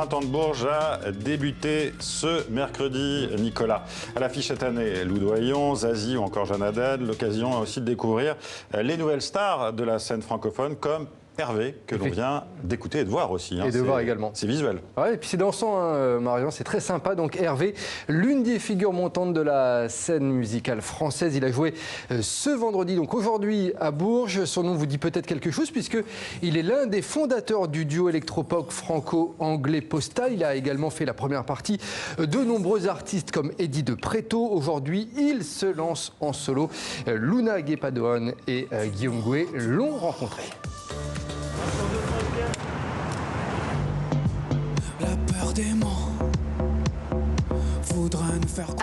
printemps de Bourges a débuté ce mercredi, Nicolas. À l'affiche cette année, Lou Doyon, Zazie ou encore Jeanne Adèle. L'occasion aussi de découvrir les nouvelles stars de la scène francophone comme Hervé, que l'on vient d'écouter et de voir aussi. Et de voir également. C'est visuel. Ouais, et puis c'est dansant, hein, Marion, c'est très sympa. Donc Hervé, l'une des figures montantes de la scène musicale française, il a joué ce vendredi, donc aujourd'hui à Bourges. Son nom vous dit peut-être quelque chose puisqu'il est l'un des fondateurs du duo électropop franco-anglais Postal. Il a également fait la première partie de nombreux artistes comme Eddie de Pretto. Aujourd'hui, il se lance en solo. Luna Guépadoan et Guillaume Gouet l'ont rencontré.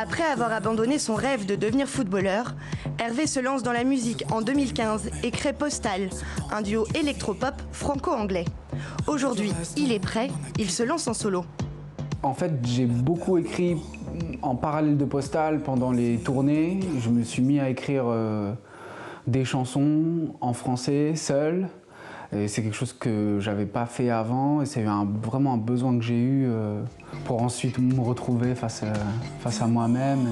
Après avoir abandonné son rêve de devenir footballeur, Hervé se lance dans la musique en 2015 et crée Postal, un duo électropop franco-anglais. Aujourd'hui, il est prêt, il se lance en solo. En fait, j'ai beaucoup écrit en parallèle de Postal pendant les tournées. Je me suis mis à écrire des chansons en français, seul. Et c'est quelque chose que j'avais pas fait avant et c'est vraiment un besoin que j'ai eu pour ensuite me retrouver face à moi-même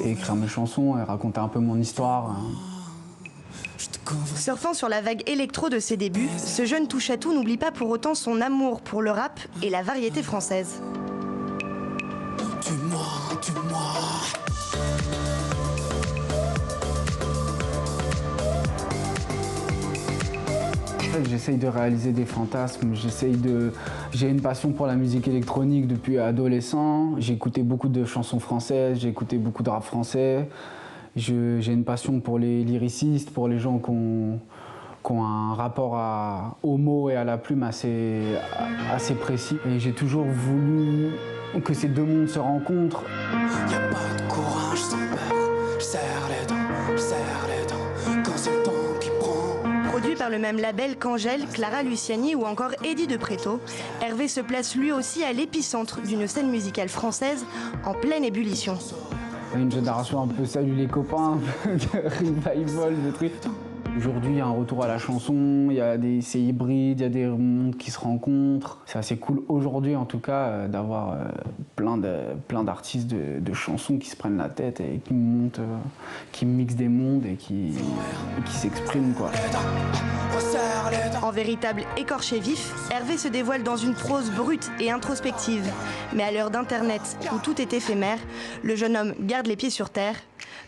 et écrire mes chansons et raconter un peu mon histoire. Surfant sur la vague électro de ses débuts, ce jeune touche-à-tout n'oublie pas pour autant son amour pour le rap et la variété française. J'essaye de réaliser des fantasmes, j'ai une passion pour la musique électronique depuis adolescent. J'ai écouté beaucoup de chansons françaises, j'ai écouté beaucoup de rap français. J'ai une passion pour les lyricistes, pour les gens qui ont un rapport aux mots et à la plume assez précis. Et j'ai toujours voulu que ces deux mondes se rencontrent. Y a pas de courage sans peur, je serre les dents, quand c'est le temps qui prend. Produit par le même label qu'Angèle, Clara Luciani ou encore Eddie de Pretto, Hervé se place lui aussi à l'épicentre d'une scène musicale française en pleine ébullition. Il y a une génération un peu salut les copains, de revival, de trucs. Aujourd'hui, il y a un retour à la chanson, c'est hybride, il y a des mondes qui se rencontrent. C'est assez cool aujourd'hui, en tout cas, d'avoir plein d'artistes de chansons qui se prennent la tête et qui montent, qui mixent des mondes et qui s'expriment, quoi. En véritable écorché vif, Hervé se dévoile dans une prose brute et introspective. Mais à l'heure d'Internet, où tout est éphémère, le jeune homme garde les pieds sur terre.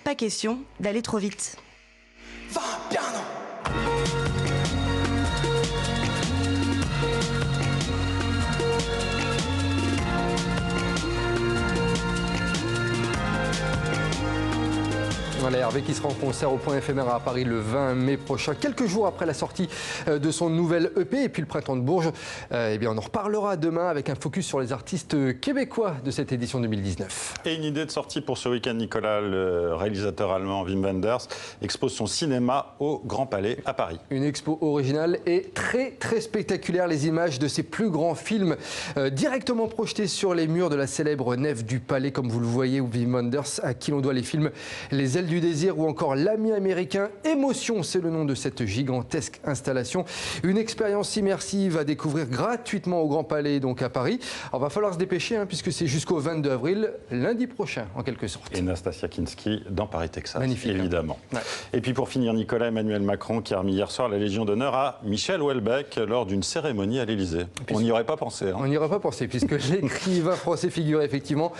Pas question d'aller trop vite. Va bien non. Voilà, Hervé qui sera en concert au Point éphémère à Paris le 20 mai prochain, quelques jours après la sortie de son nouvel EP. Et puis le printemps de Bourges, eh bien on en reparlera demain avec un focus sur les artistes québécois de cette édition 2019. Et une idée de sortie pour ce week-end, Nicolas. Le réalisateur allemand Wim Wenders expose son cinéma au Grand Palais à Paris. Une expo originale et très spectaculaire. Les images de ses plus grands films directement projetés sur les murs de la célèbre nef du Palais, comme vous le voyez, Wim Wenders, à qui l'on doit les films Les Ailes du désir ou encore L'ami américain. Émotion, c'est le nom de cette gigantesque installation. Une expérience immersive à découvrir gratuitement au Grand Palais, donc à Paris. Alors, va falloir se dépêcher, hein, puisque c'est jusqu'au 22 avril, lundi prochain, en quelque sorte. Et Nastasia Kinski dans Paris, Texas. Magnifique, évidemment. Hein. Ouais. Et puis pour finir, Nicolas, Emmanuel Macron qui a remis hier soir la Légion d'honneur à Michel Houellebecq lors d'une cérémonie à l'Élysée. On n'y aurait pas pensé. Hein. On n'y aurait pas pensé, puisque l'écrivain français figure effectivement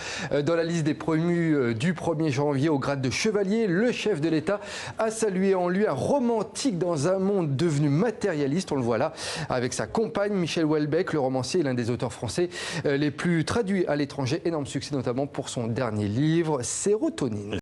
dans la liste des promus du 1er janvier au grade de chevalier. Le chef de l'État a salué en lui un romantique dans un monde devenu matérialiste. On le voit là avec sa compagne Michel Houellebecq. Le romancier est l'un des auteurs français les plus traduits à l'étranger. Énorme succès notamment pour son dernier livre, Sérotonine.